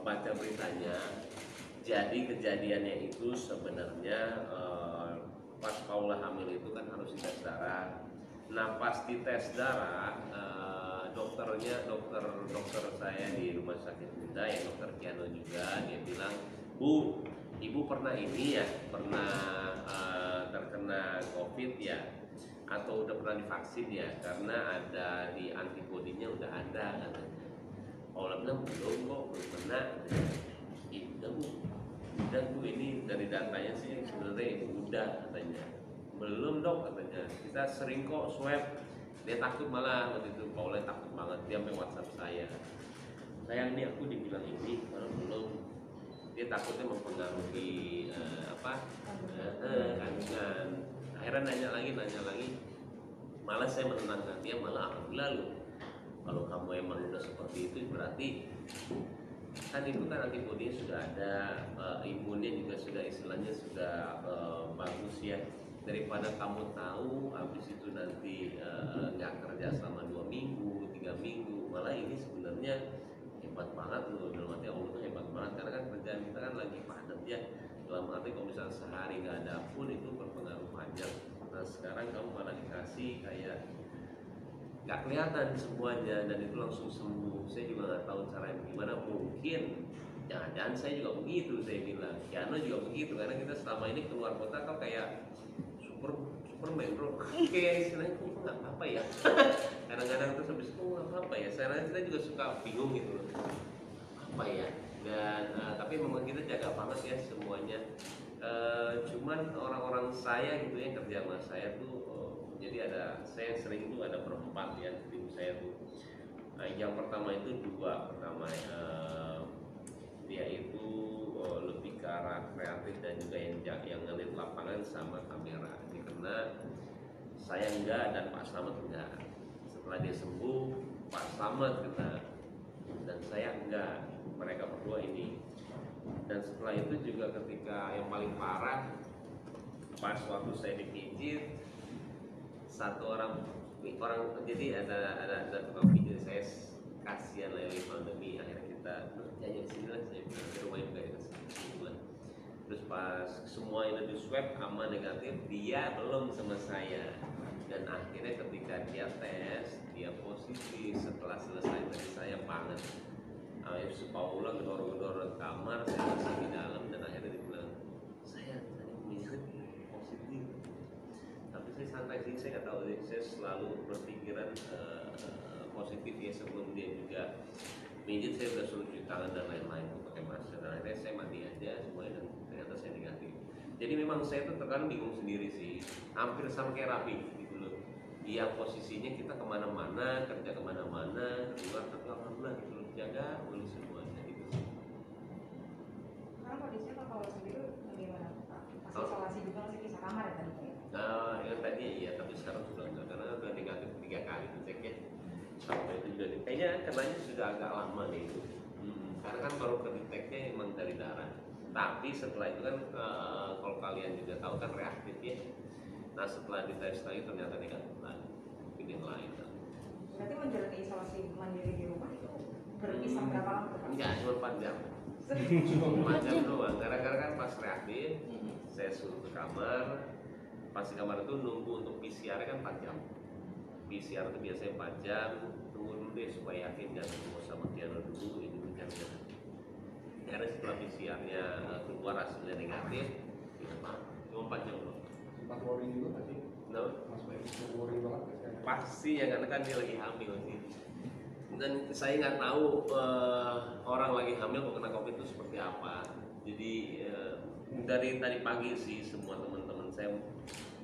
baca beritanya. Jadi kejadiannya itu sebenarnya pas Paula hamil itu kan harus dites darah. Nah pas dites darah, dokter saya di rumah sakit Bunda ya, dokter Kiano juga, dia bilang, Bu, ibu pernah ini ya, pernah terkena COVID ya, atau udah pernah divaksin ya, karena ada di antibodinya udah ada katanya. Paula bilang belum kok, belum pernah. Udah Bu, udah Bu, ini dari datanya sih sebenarnya udah katanya. Belum dok katanya, kita sering kok swab. Dia takut malah waktu itu, Paula takut banget, dia sampai WhatsApp saya, sayang nih aku dibilang ini kalau belum. Dia takutnya mempengaruhi kandungan. Akhirnya nanya lagi, malah saya menenangkan dia, malah alhamdulillah loh, kalau kamu emang udah seperti itu berarti kan itu kan antibodinya sudah ada, imunnya juga sudah istilahnya sudah bagus ya, daripada kamu tahu habis itu nanti nggak kerja selama 2 minggu 3 minggu. Malah ini sebenarnya hebat banget loh, dalam arti Allah tuh hebat banget, karena kan kerjaan kita kan lagi padat ya, dalam arti kalau misalnya sehari nggak ada pun itu berpengaruh panjang. Nah sekarang kamu malah dikasih kayak nggak kelihatan semuanya dan itu langsung sembuh. Saya juga nggak tahu caranya gimana, mungkin jangan-jangan saya juga begitu, saya bilang Kiano juga begitu, karena kita selama ini keluar kota kan kayak Superman bro, kayak istilahnya kok nggak apa-apa ya. Kadang-kadang terus habis itu nggak apa-apa ya, saya kita juga suka bingung gitu loh, apa ya. Dan tapi memang kita jaga banget ya semuanya. Cuman orang-orang saya gitu ya, kerja sama saya tuh jadi saya sering tuh ada berempat ya tim saya tuh. Yang pertama itu pertama dia itu lebih ke arah kreatif dan juga yang ngeliat lapangan sama kamera. Ini karena saya enggak dan Pak Slamet enggak. Setelah dia sembuh, Pak Slamet kena dan saya enggak. Mereka berdua ini. Dan setelah itu juga ketika yang paling parah, pas waktu saya dipijit, satu orang jadi ada tukang pijit, saya kasihan lagi pandemi, akhirnya kita jajan di sini lah, saya bilang di rumah juga ya sini. Terus pas semua ini di swab aman negatif, dia belum sama saya, dan akhirnya ketika dia tes dia positif. Setelah selesai tadi saya banget, si Paula gedor-gedor kamar, saya masih di dalam, dan akhirnya dia bilang saya positif. Tapi saya santai sih, saya nggak tahu sih, saya selalu berpikiran positif ya. Sebelum dia juga mijit saya udah suruh cuci tangan dan lain-lain, pakai masker, dan akhirnya saya mati aja semuanya dan ternyata saya negatif. Jadi memang saya tuh terkadang bingung sendiri sih, hampir sama kayak Rapi gitu loh. Dia posisinya kita kemana-mana, kerja kemana-mana, keluar tapi alhamdulillah gitu loh, jaga oleh semuanya gitu. Sekarang kondisinya kalau sendiri bagaimana Pak? Masih isolasi juga, masih pisah kamar ya tadi? Nah, yang tadi iya, tapi sekarang sudah enggak, karena udah negatif 3 kali ceknya. Sampai itu juga kayaknya kenanya sudah agak lama nih itu. Karena kan baru kedeteknya emang dari darah. Tapi setelah itu kan kalau kalian juga tahu kan reaktif ya. Nah setelah dites lagi ternyata negatif lagi. Mungkin yang lain. Berarti menjalani isolasi mandiri di rumah itu berpisah berapa lama? Enggak, cuma 4 jam. Cuma 4 jam doang. Gara-gara kan pas reaktif, saya suruh ke kamar. Pas di kamar itu nunggu untuk PCR kan 4 jam. PCR itu biasanya 4 jam, tunggu dulu deh supaya yakin jangan ketemu sama Kiano dulu, ini jangan. Karena setelah PCR-nya keluar hasilnya negatif, cuma 4 jam loh. Sempat worry juga pasti. No? Mas Bayu worry banget kan? Pasti ya, karena kan dia lagi hamil sih. Dan saya nggak tahu orang lagi hamil kok kena COVID itu seperti apa. Jadi dari tadi pagi sih semua teman-teman saya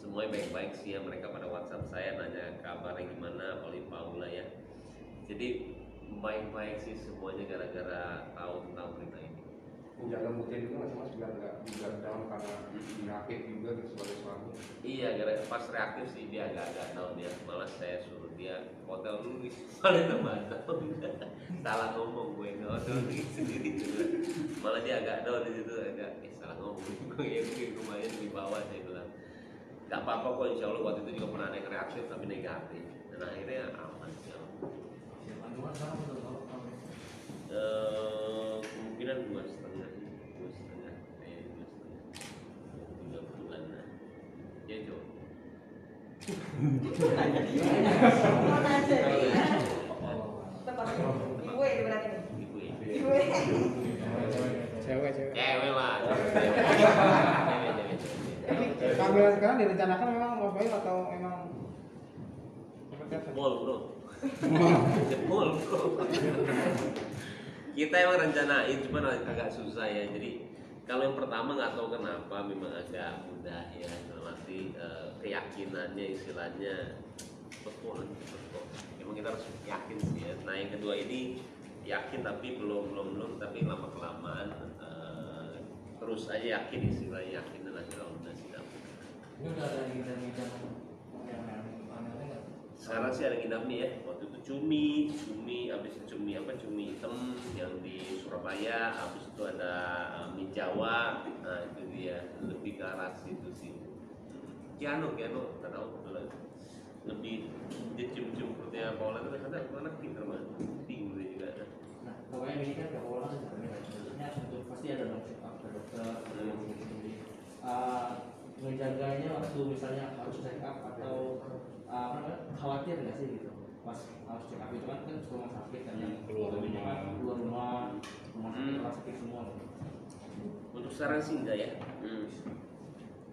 semuanya baik-baik sih ya, mereka pada WhatsApp saya nanya kabarnya gimana, oleh Paula ya. Jadi baik-baik sih semuanya gara-gara tahu tentang berita ini. Menjaga moodnya juga nggak sih Mas, biar nggak juga down karena reaktif juga gitu sebagai suami. Iya, gara-gara pas reaktif sih dia agak-agak down ya. Malah saya suruh dia hotel dulu di sana teman-teman. Salah ngomong gue nggak hotel sendiri juga. Malah dia agak down di situ, agak salah ngomong gue ya, mungkin rumahnya di bawah. Saya bilang nggak apa-apa kok, insya Allah. Waktu itu juga pernah ada yang reaktif tapi negatif, dan akhirnya aman sih. Kemungkinan Mau nanya iya. Tepat. Ibu ya berarti nih. Ibu ya. Ibu ya. Cewek. Cewek lah. Kehamilan sekarang direncanakan memang mobile atau memang Jebol bro. Jebol bro. Kita emang rencanain, cuman agak susah ya. Jadi kalau yang pertama nggak tahu kenapa memang agak mudah ya, dalam arti keyakinannya istilahnya betul. Emang kita harus yakin sih ya. Nah yang kedua ini yakin tapi belum tapi lama kelamaan terus aja yakin istilahnya yakin dan akhirnya udah sidang. Ini udah ada ngidam-ngidam yang pamernya nggak? Sekarang sih ada ngidam nih ya. Waktu itu cumi, abis itu cumi hitam yang di Surabaya, abis itu ada mie Jawa. Nah itu dia lebih ke arah situ sih. Kiano nggak tahu kebetulan lebih dia cium perutnya Paula itu kan anak pinter banget, tinggi juga. Nah, pokoknya ini kan gak pola kan sebenarnya untuk pasti ada dong check up ke dokter atau menjaganya waktu misalnya harus check up atau khawatir nggak sih gitu pas harus check up itu kan rumah sakit kan yang keluar rumah sakit rumah sakit semua gitu. Untuk sekarang sih enggak ya.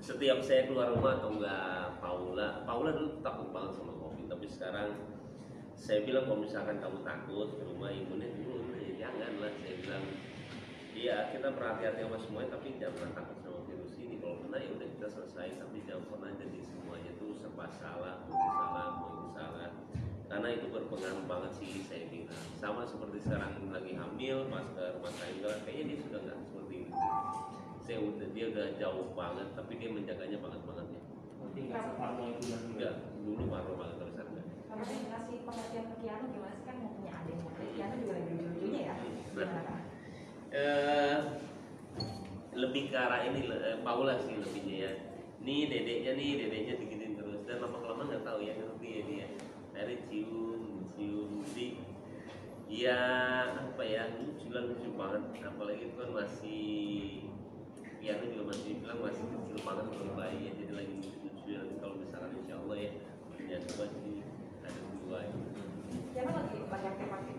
Setiap saya keluar rumah atau enggak Paula dulu takut banget sama COVID, tapi sekarang saya bilang kalau misalkan kamu takut ke rumah imunnya dulu, ya janganlah. Saya bilang iya kita berhati-hati sama semuanya, tapi jangan pernah takut sama virus ini. Kalau kena ya udah kita selesai, tapi jangan pernah jadi semuanya tuh serba salah, mau salah, karena itu berpengaruh banget sih saya bilang. Sama seperti sekarang lagi hamil, pas ke rumah tangga, kayaknya dia sudah nggak seperti itu. Dia udah jauh banget, tapi dia menjaganya banget ya. Tinggal separno itu dan Enggak, dulu marah banget kalau sekarang enggak. Kalau saya ngasih pengertian ke Kiano gimana sih, kan mau punya adik, Kiano juga lagi lucu-lucunya ya. Gimana Kak? Lebih ke arah ini Paula sih lebihnya ya. Nih dedeknya diginin terus dan lama-lama nggak tahu ya ngerti ya dia. Akhirnya cium jadi ya apa ya lucu banget, apalagi itu kan masih Piano juga masih bilang masih kecil banget belum bayi ya, jadi lagi lucu nanti kalau misalkan insya Allah ya punya coba jadi ada 2 ya. Kiano lagi banyak aktif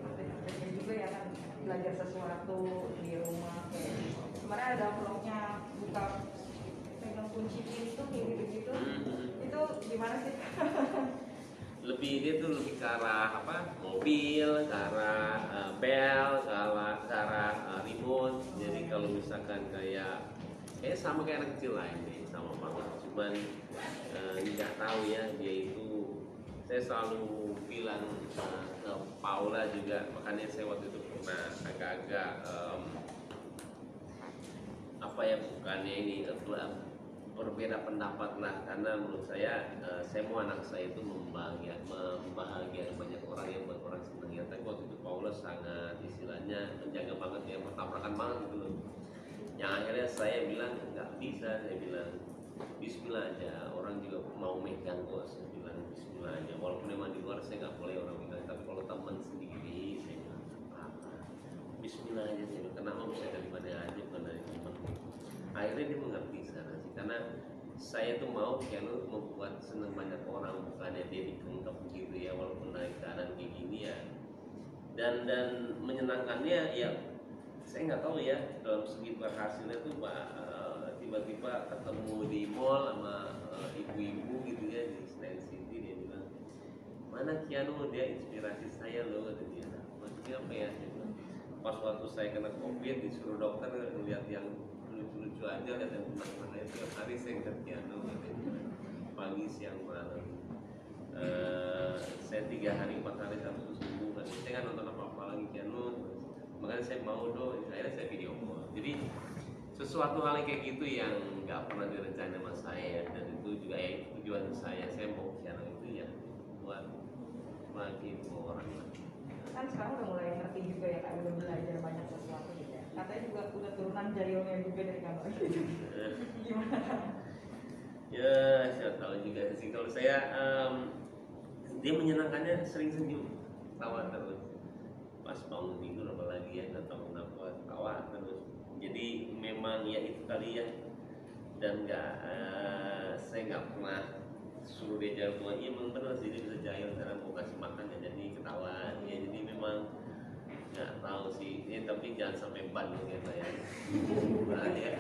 juga ya kan, belajar sesuatu di rumah kayak kemarin ada vlognya buka pegang kunci pintu kayak gitu-gitu. Itu gimana sih? Dia tuh lebih ke arah apa mobil, ke arah bel, ke arah remote. Jadi kalau misalkan kayak sama kayak anak kecil lain nih, sama banget. Cuman nggak tahu ya dia itu. Saya selalu bilang ke Paula juga, makanya saya waktu itu pernah agak-agak apa ya bukannya ini berbeda pendapat lah, karena menurut saya mau anak saya itu membahagiakan banyak orang yang buat orang senang ya. Tapi waktu itu Paula sangat istilahnya menjaga banget ya, bertabrakan banget gitu loh. Yang akhirnya saya bilang nggak bisa, saya bilang Bismillah aja, orang juga mau megang kok. Saya bilang Bismillah aja, walaupun memang di luar saya nggak boleh orang megang, tapi kalau teman sendiri saya bilang apa Bismillah aja, saya bilang kenapa bisa dari mana aja bukan dari teman. Akhirnya dia mengerti sana sih, karena saya tuh mau Kiano membuat senang banyak orang, bukannya dia dikengkap gitu ya, walaupun naik keadaan kayak gini ya. Dan menyenangkannya ya saya nggak tahu ya dalam segi berhasilnya tuh tiba-tiba ketemu di mall sama ibu-ibu gitu ya di Senayan City, dia bilang mana Kiano, dia inspirasi saya loh kata dia. Maksudnya apa ya, pas waktu saya kena COVID disuruh dokter ngeliat yang lucu-lucu aja, lihat yang tenang-tenang itu tiap hari saya ngeliat Kiano pagi siang malam. Saya 3 hari 4 hari sampai sembuh kan, saya nggak nonton apa-apa lagi Kiano, makanya saya mau akhirnya saya video call. Jadi sesuatu hal yang kayak gitu yang nggak pernah direncanain sama saya, dan itu juga ya tujuan saya mau Kiano itu ya buat bagi orang lah. Kan sekarang udah mulai ngerti juga ya Kak, udah belajar banyak sesuatu gitu ya. Katanya juga udah turunan jarilnya juga dari kamu. Gimana? Ya saya tahu juga sih, kalau saya dia menyenangkannya sering senyum, tawa terus. Pas bangun tidur apalagi ya, nggak tahu kenapa tawa terus. Jadi memang ya itu kali ya, dan saya nggak pernah suruh dia jahil tua, iya memang benar sih dia bisa jahil karena mau kasih makan ya jadi ketahuan ya, jadi memang nggak tahu sih ya, tapi jangan sampai Bandung ya Pak ya. Nah, ya.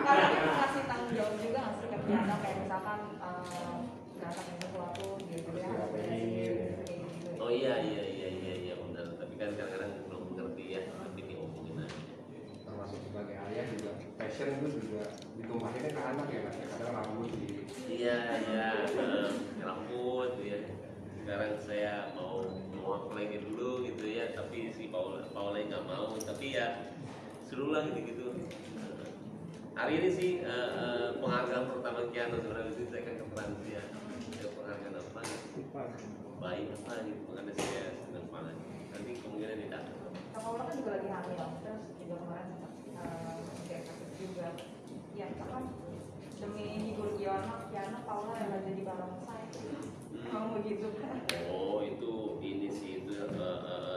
Karena kita kasih tanggung jawab juga nggak sih ke anak, kayak misalkan nggak anak yang sesuatu dia juga yang harus beresin kayak gitu. Oh iya benar, tapi kan kadang-kadang belum mengerti ya, tapi diomongin aja. Termasuk sebagai ayah juga passion itu juga ditumpahinnya ke anak ya mas, kadang rambut di Iya, rambut ya. Sekarang saya mau apply dulu gitu ya, tapi si Paula nggak mau, tapi ya seru lah gitu. Hari ini sih penghargaan pertama Kiano sebenarnya itu saya kan ke Perancis ya. Ada penghargaan apa gitu? Baik apa gitu, makanya saya senang banget. Nanti kemungkinan tidak. Kak Paula kan juga lagi hamil, terus juga kemarin kayak kasus juga. Ya kan demi hibur Kiana, Paula yang jadi barongsai. Mau begitu kan? Oh itu ini sih itu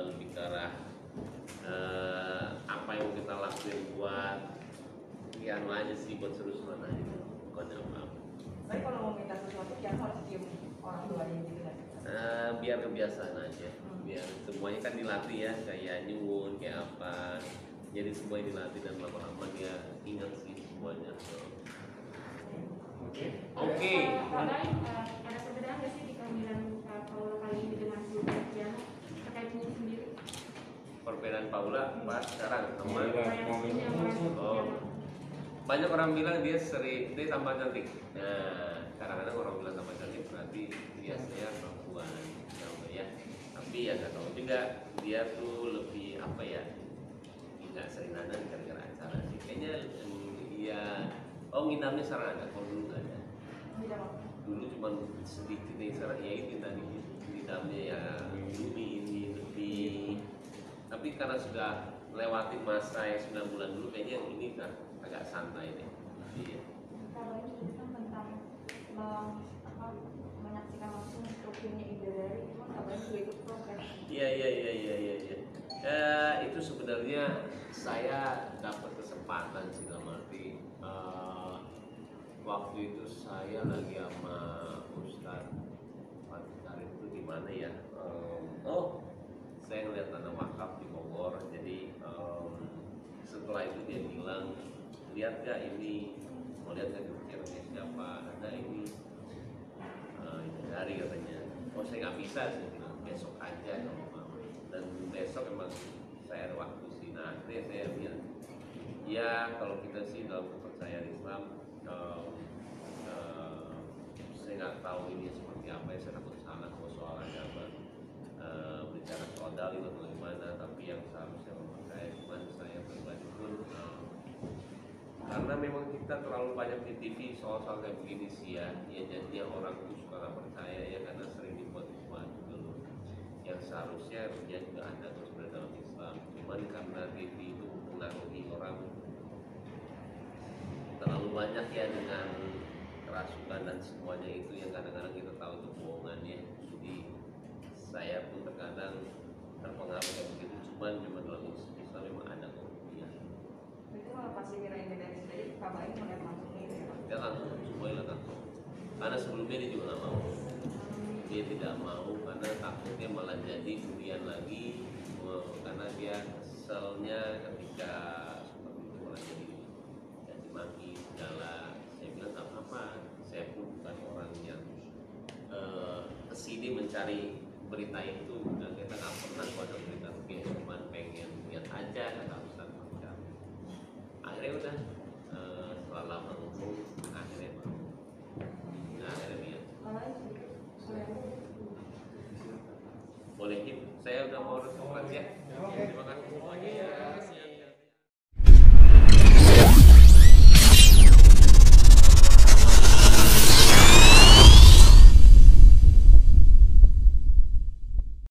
lebih ke arah apa yang kita lakuin buat Kiano aja sih, buat seru-seruan aja, bukan apa. Tapi kalau mau minta sesuatu Kiana harus cium orang tuanya gitu kan? Biar kebiasaan aja, biar semuanya kan dilatih ya, kayak nyuwun kayak apa, jadi semuanya dilatih dan lama-lama dia ingat sih semuanya. Oke. Ada perbedaan nggak sih di kehamilan Paula kali ini dengan sebelumnya Kiana terkait ini sendiri? Perbedaan Paula pas sekarang sama Reaksinya orang oh, banyak orang bilang dia tambah cantik. Nah, kadang-kadang orang bilang tambah cantik berarti biasanya perempuan ya. Tapi ya nggak tahu juga, dia tuh lebih apa ya? Nggak sering dandan gara-gara acara sih. Kayaknya ya. Oh nginamnya sekarang ada, kalau dulu nggak ada. Dulu cuma sedikit nih, sekarang ya itu tadi nginamnya ya ini lebih. Tapi karena sudah melewati masa yang 9 bulan dulu, kayaknya yang ini kan agak santai deh. Iya. Kalau ini kan tentang menyaksikan langsung rutinnya Bidadari, itu kabarnya juga ikut progres. Iya. Itu sebenarnya saya dapat kesempatan sih dalam arti waktu itu saya lagi sama Ustadz Farid itu di mana ya? Saya ngeliat tanah wakaf di Bogor. Jadi setelah itu dia bilang, lihat gak ini, mau lihat gak kira-kira siapa? Ada ini dari katanya. Oh saya nggak bisa sih, bilang besok aja kalau mau. Dan besok emang saya ada waktu sih. Nah akhirnya saya bilang, ya kalau kita sih dalam kepercayaan Islam, saya nggak tahu ini seperti apa ya, saya takut salah kalau soal agama bicara soal dalil atau gimana, tapi yang seharusnya mempercaya cuman saya pribadi pun karena memang kita terlalu banyak di TV soal-soal kayak begini sih ya jadinya orang tuh suka nggak percaya ya, karena sering dibuat-buat dulu yang seharusnya dia juga ada terus dalam Islam, cuman karena TV itu mempengaruhi orang terlalu banyak ya dengan kerasukan dan semuanya itu yang kadang-kadang kita tahu itu bohongan ya. Jadi saya pun terkadang terpengaruh kayak begitu, cuman dalam Islam memang ada korupsinya. Itu kalau pasti kirain Bidadari sendiri, kabarnya melihat langsung ini ya. Dia langsung semuanya langsung. Karena sebelumnya dia juga nggak mau. Dia tidak mau karena takutnya malah jadi kemudian lagi karena dia keselnya ketika seperti itu malah jadi maki segala. Saya bilang nggak apa-apa, saya pun bukan orang yang kesini mencari berita itu, dan kita nggak pernah pada berita itu, cuma pengen lihat aja kata Ustaz macam. Akhirnya udah setelah lama ngomong akhirnya mau. Nah akhirnya lihat. Boleh Kim, saya udah mau rekomendasi ya. Terima kasih semuanya ya.